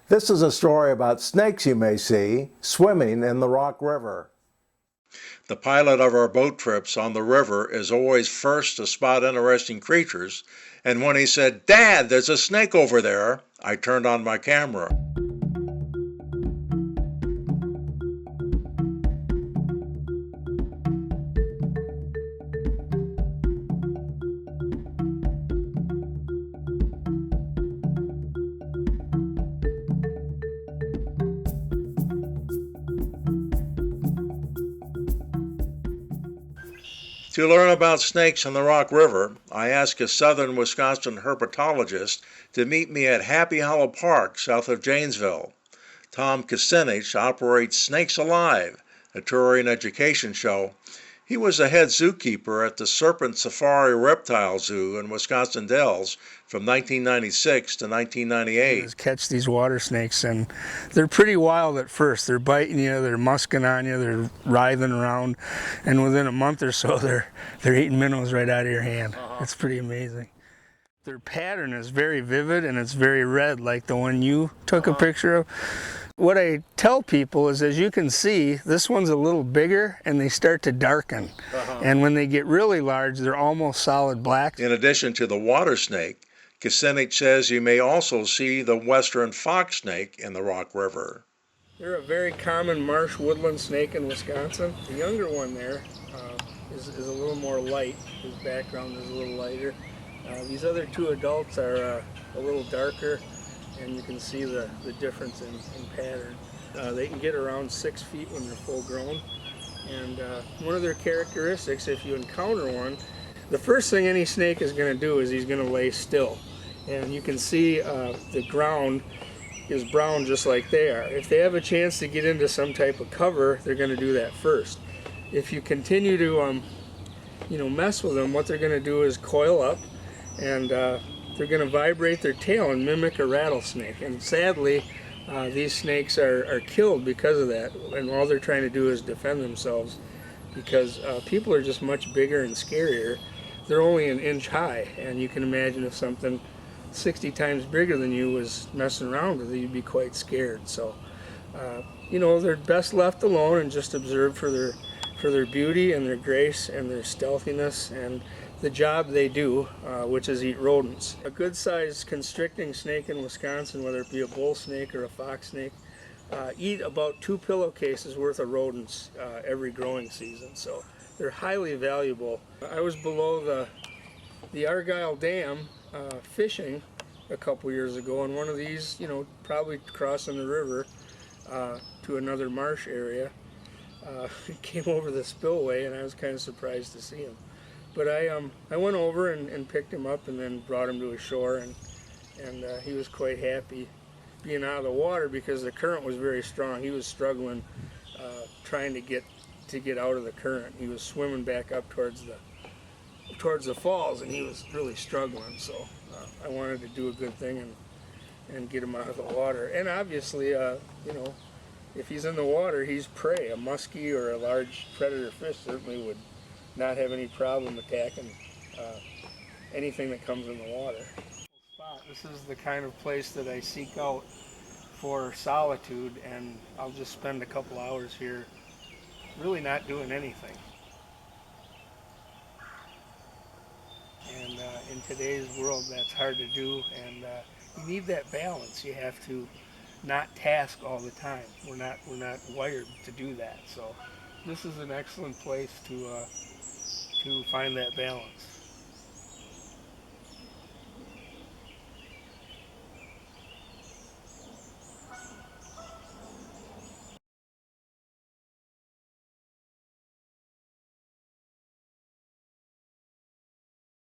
This is a story about snakes you may see swimming in the Rock River. The pilot of our boat trips on the river is always first to spot interesting creatures, and when he said, "Dad, there's a snake over there," I turned on my camera. To learn about snakes in the Rock River, I asked a southern Wisconsin herpetologist to meet me at Happy Hollow Park south of Janesville. Tom Kucinich operates Snakes Alive, a touring education show. He was the head zookeeper at the Serpent Safari Reptile Zoo in Wisconsin Dells from 1996 to 1998. Catch these water snakes, and they're pretty wild at first. They're biting you, they're musking on you, they're writhing around, and within a month or so, they're eating minnows right out of your hand. It's pretty amazing. Their pattern is very vivid, and it's very red, like the one you took a picture of. What I tell people is, as you can see, this one's a little bigger and they start to darken. And when they get really large, they're almost solid black. In addition to the water snake, Kucinich says you may also see the western fox snake in the Rock River. They're a very common marsh woodland snake in Wisconsin. The younger one there is a little more light. His background is a little lighter. These other two adults are a little darker, and you can see the difference in pattern. They can get around 6 feet when they're full grown. And one of their characteristics, if you encounter one, the first thing any snake is going to do is he's going to lay still. And you can see the ground is brown just like they are. If they have a chance to get into some type of cover, they're going to do that first. If you continue to mess with them, what they're going to do is coil up, and they're going to vibrate their tail and mimic a rattlesnake. And sadly, these snakes are killed because of that, and all they're trying to do is defend themselves, because people are just much bigger and scarier. They're only an inch high, and you can imagine if something 60 times bigger than you was messing around with you, you'd be quite scared. So, they're best left alone and just observed for their beauty and their grace and their stealthiness and the job they do, which is eat rodents. A good-sized constricting snake in Wisconsin, whether it be a bull snake or a fox snake, eat about 2 pillowcases worth of rodents every growing season. So they're highly valuable. I was below the Argyle Dam fishing a couple years ago, and one of these, probably crossing the river to another marsh area, came over the spillway, and I was kind of surprised to see him. But I went over and picked him up and then brought him to a shore, and he was quite happy being out of the water because the current was very strong. He was struggling trying to get out of the current. He was swimming back up towards the falls, and he was really struggling. So I wanted to do a good thing and get him out of the water. And obviously, if he's in the water, he's prey. A muskie or a large predator fish certainly would not have any problem attacking anything that comes in the water. This is the kind of place that I seek out for solitude, and I'll just spend a couple hours here really not doing anything. And in today's world, that's hard to do, and you need that balance. You have to not task all the time. We're not wired to do that. So this is an excellent place to find that balance.